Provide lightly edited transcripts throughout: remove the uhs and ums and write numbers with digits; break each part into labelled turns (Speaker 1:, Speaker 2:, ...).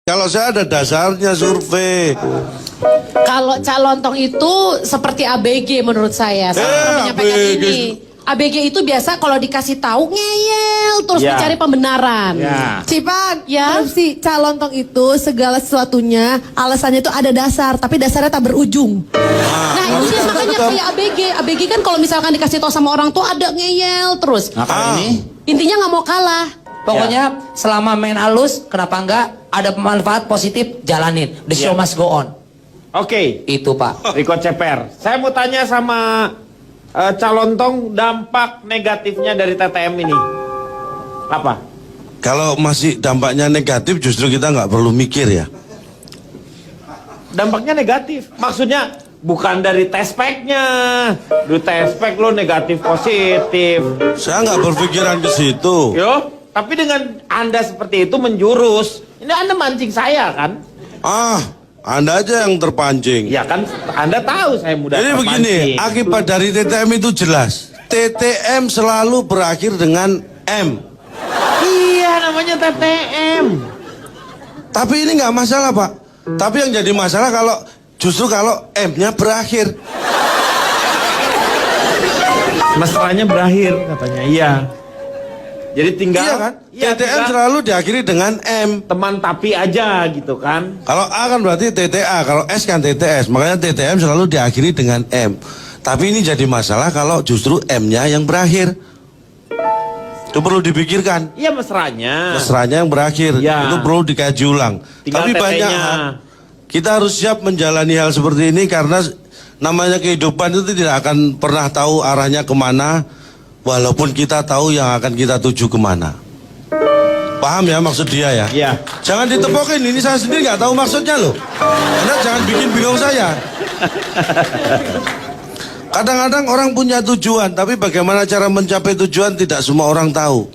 Speaker 1: Kalau saya ada dasarnya survei.
Speaker 2: Kalau Cak Lontong itu seperti ABG menurut saya. Saya pernah menyampaikan
Speaker 1: ABG.
Speaker 2: ini. ABG itu biasa kalau dikasih tahu ngeyel terus
Speaker 3: Ya.
Speaker 2: mencari pembenaran.
Speaker 3: Ya.
Speaker 4: Cipan,
Speaker 2: Ya.
Speaker 4: korupsi Calontong itu segala sesuatunya alasannya itu ada dasar, tapi dasarnya tak berujung.
Speaker 2: Nah itu dia makanya kayak ABG. ABG kan kalau misalkan dikasih tahu sama orang tuh ada ngeyel terus.
Speaker 3: Nah kalau ini
Speaker 2: Intinya nggak mau kalah.
Speaker 5: Pokoknya selama main halus, kenapa enggak ada manfaat positif, jalanin. The show must go on.
Speaker 3: Oke,
Speaker 5: Itu Pak.
Speaker 3: Riko Ceper. Saya mau tanya sama Calontong, dampak negatifnya dari TTM ini apa?
Speaker 1: Kalau masih dampaknya negatif, justru kita nggak perlu mikir ya.
Speaker 3: Dampaknya negatif. Maksudnya bukan dari tespeknya. Di tespek lo negatif positif.
Speaker 1: Saya nggak berpikiran ke situ.
Speaker 3: Yo, tapi dengan Anda seperti itu menjurus. Ini Anda mancing saya kan?
Speaker 1: Anda aja yang terpancing.
Speaker 3: Ya kan Anda tahu saya mudah
Speaker 1: Jadi begini, akibat dari TTM itu jelas. TTM selalu berakhir dengan M.
Speaker 3: Iya namanya TTM.
Speaker 1: Tapi ini nggak masalah, Pak. Tapi yang jadi masalah justru kalau M-nya berakhir.
Speaker 3: Masalahnya berakhir katanya. Iya. Jadi tinggal
Speaker 1: Iya kan?
Speaker 3: iya,
Speaker 1: TTM
Speaker 3: tinggal
Speaker 1: selalu diakhiri dengan M.
Speaker 3: teman tapi aja gitu kan.
Speaker 1: Kalau A kan berarti TTA, kalau S kan TTS. Makanya TTM selalu diakhiri dengan M. Tapi ini jadi masalah kalau justru M-nya yang berakhir. Itu perlu dipikirkan.
Speaker 3: Iya mesranya.
Speaker 1: Mesranya yang berakhir.
Speaker 3: Ya.
Speaker 1: Itu perlu dikaji ulang.
Speaker 3: Tinggal
Speaker 1: Tapi banyak
Speaker 3: TT-nya.
Speaker 1: kita harus siap menjalani hal seperti ini karena namanya kehidupan itu tidak akan pernah tahu arahnya kemana. Walaupun kita tahu yang akan kita tuju kemana. Paham ya maksud dia ya?
Speaker 3: Iya.
Speaker 1: Jangan ditepokin, ini saya sendiri nggak tahu maksudnya loh. Anda jangan bikin bingung saya. Kadang-kadang orang punya tujuan, tapi bagaimana cara mencapai tujuan tidak semua orang tahu.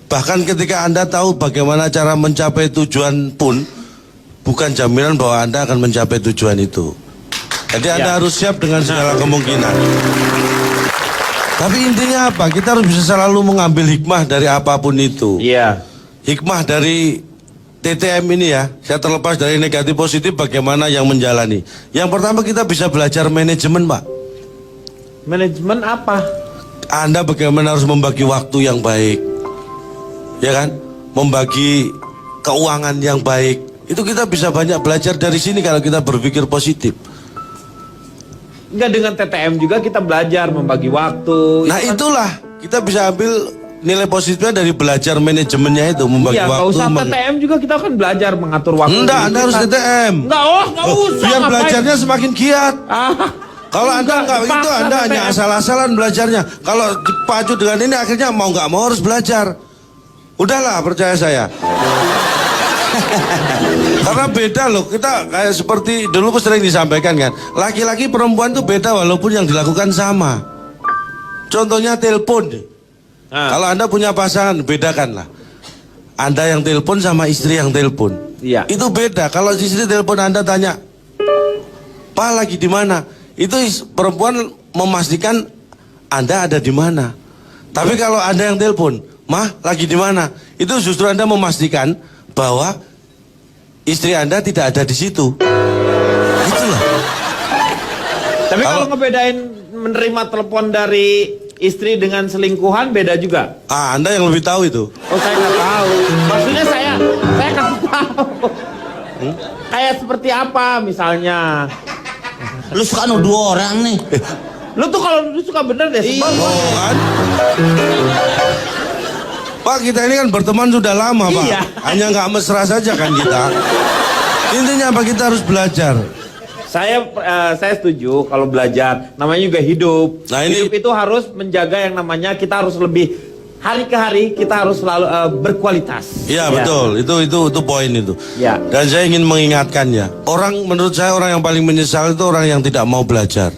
Speaker 1: Bahkan ketika Anda tahu bagaimana cara mencapai tujuan pun, bukan jaminan bahwa Anda akan mencapai tujuan itu. Jadi Anda harus siap dengan segala kemungkinan. Tapi intinya apa? Kita harus bisa selalu mengambil hikmah dari apapun itu.
Speaker 3: Iya.
Speaker 1: Hikmah dari TTM ini ya, saya terlepas dari negatif positif bagaimana yang menjalani. Yang pertama kita bisa belajar manajemen, Pak.
Speaker 3: Manajemen apa?
Speaker 1: Anda bagaimana harus membagi waktu yang baik. Ya kan? Membagi keuangan yang baik. Itu kita bisa banyak belajar dari sini kalau kita berpikir positif.
Speaker 3: Enggak, dengan TTM juga kita belajar membagi waktu.
Speaker 1: Nah
Speaker 3: Itu kan-
Speaker 1: itulah, kita bisa ambil nilai positifnya dari belajar manajemennya itu, membagi
Speaker 3: Iya, nggak
Speaker 1: waktu.
Speaker 3: usah TTM juga kita kan belajar mengatur waktu.
Speaker 1: Enggak, Anda harus
Speaker 3: Kita-
Speaker 1: TTM.
Speaker 3: Enggak, nggak usah.
Speaker 1: Biar
Speaker 3: ngapain?
Speaker 1: belajarnya semakin giat. Kalau Anda nggak itu,
Speaker 3: dipaksa
Speaker 1: Anda hanya
Speaker 3: TTM.
Speaker 1: asal-asalan belajarnya. Kalau dipacu dengan ini akhirnya mau nggak mau harus belajar. Udahlah, percaya saya. Karena beda loh, kita kayak seperti dulu sering disampaikan kan. Laki-laki perempuan tuh beda walaupun yang dilakukan sama. Contohnya telepon. Kalau Anda punya pasangan, bedakanlah. Anda yang telepon sama istri yang telepon.
Speaker 3: Iya.
Speaker 1: Itu beda. Kalau istri telepon Anda tanya, "Pak lagi di mana?" Itu perempuan memastikan Anda ada di mana. Tapi kalau Anda yang telepon, "Mah lagi di mana?" Itu justru Anda memastikan bahwa istri Anda tidak ada di situ. Itulah.
Speaker 3: Tapi kalau
Speaker 1: Kalau-
Speaker 3: ngebedain menerima telepon dari istri dengan selingkuhan beda juga.
Speaker 1: Anda yang lebih tahu itu.
Speaker 3: Oh saya nggak tahu. Maksudnya saya kasih tahu. Kayak seperti apa misalnya?
Speaker 5: Lu suka nuduh orang nih.
Speaker 3: Lu tuh kalau lu suka bener deh. Sebab
Speaker 1: Oh kan? Pak, kita ini kan berteman sudah lama, Pak.
Speaker 3: Iya.
Speaker 1: Hanya nggak mesra saja kan kita. Intinya apa, kita harus belajar.
Speaker 3: saya setuju kalau belajar. Namanya juga hidup.
Speaker 1: Nah, ini-
Speaker 3: Hidup itu harus menjaga yang namanya kita harus lebih hari ke hari kita harus selalu berkualitas.
Speaker 1: Iya
Speaker 3: Ya.
Speaker 1: betul, itu poin itu.
Speaker 3: Ya.
Speaker 1: Dan saya ingin mengingatkannya, menurut saya orang yang paling menyesal itu orang yang tidak mau belajar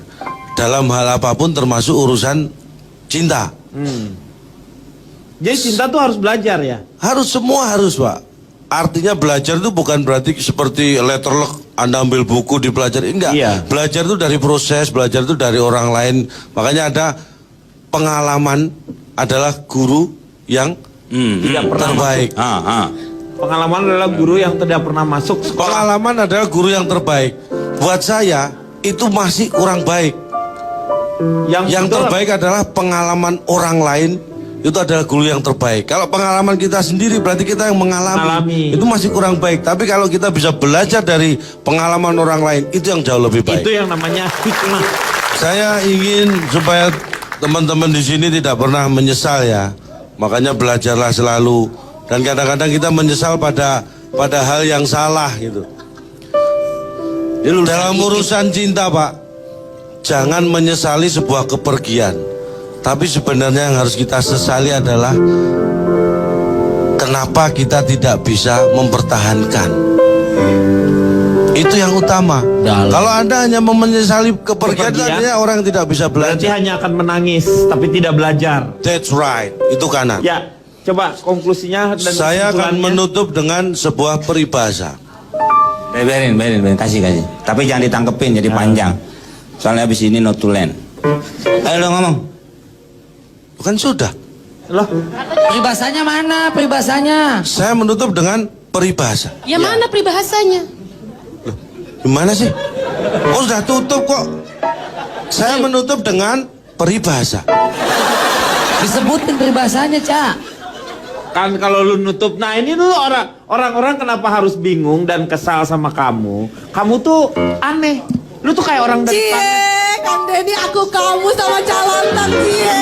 Speaker 1: dalam hal apapun termasuk urusan cinta.
Speaker 3: Jadi cinta tuh harus belajar ya.
Speaker 1: Semua harus, Pak. Artinya belajar itu bukan berarti seperti letterlock Anda ambil buku dipelajari, enggak.
Speaker 3: Iya.
Speaker 1: Belajar itu dari proses, belajar itu dari orang lain. Makanya ada pengalaman adalah guru yang
Speaker 3: Tidak pernah
Speaker 1: terbaik.
Speaker 3: Pengalaman adalah guru yang tidak pernah masuk sekolah.
Speaker 1: Pengalaman adalah guru yang terbaik. Buat saya itu masih kurang baik. Yang
Speaker 3: betul,
Speaker 1: terbaik adalah pengalaman orang lain. Itu adalah guru yang terbaik. Kalau pengalaman kita sendiri berarti kita yang mengalami. Itu masih kurang baik. Tapi kalau kita bisa belajar dari pengalaman orang lain, itu yang jauh lebih baik.
Speaker 3: Itu yang namanya hikmah.
Speaker 1: Saya ingin supaya teman-teman di sini tidak pernah menyesal ya. Makanya belajarlah selalu. Dan kadang-kadang kita menyesal pada hal yang salah gitu. Dalam urusan cinta, Pak, jangan menyesali sebuah kepergian. Tapi sebenarnya yang harus kita sesali adalah kenapa kita tidak bisa mempertahankan. Itu yang utama. Kalau Anda hanya menyesali kepergian, artinya orang tidak bisa
Speaker 3: Berarti
Speaker 1: belajar.
Speaker 3: hanya akan menangis tapi tidak belajar.
Speaker 1: That's right. Itu kanan.
Speaker 3: Ya, coba konklusinya dan
Speaker 1: Saya akan
Speaker 3: kesimpulannya.
Speaker 1: menutup dengan sebuah peribahasa.
Speaker 6: Biarin, kasih. Tapi jangan ditangkepin jadi panjang. Soalnya abis ini notulen. Ayo lo ngomong.
Speaker 1: Bukan sudah.
Speaker 3: Loh,
Speaker 5: Peribahasanya mana? Peribahasanya.
Speaker 1: Saya menutup dengan peribahasa.
Speaker 2: Ya mana peribahasanya?
Speaker 1: Gimana sih? Oh sudah tutup kok. Saya menutup dengan peribahasa.
Speaker 5: Disebutin peribahasanya, Cak.
Speaker 3: kan kalau lu nutup. Nah, ini dulu orang-orang kenapa harus bingung dan kesal sama kamu? Kamu tuh aneh. Lu tuh kayak orang dari planet.
Speaker 4: Cie, Kang Denny, aku kamu sama calon tak cie.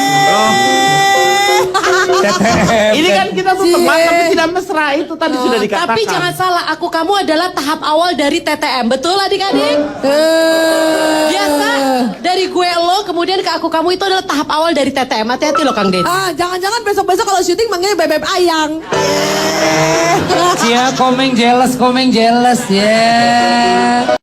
Speaker 3: Ini kan kita tuh teman tapi tidak mesra, itu tadi sudah dikatakan.
Speaker 2: Tapi jangan salah, aku kamu adalah tahap awal dari TTM. Betul adik-adik? Biasa dari gue lo kemudian ke aku kamu itu adalah tahap awal dari TTM. Hati-hati lo Kang Den.
Speaker 4: Jangan-jangan besok-besok kalau syuting manggilnya bebek ayang.
Speaker 5: Cia komeng jealous ya.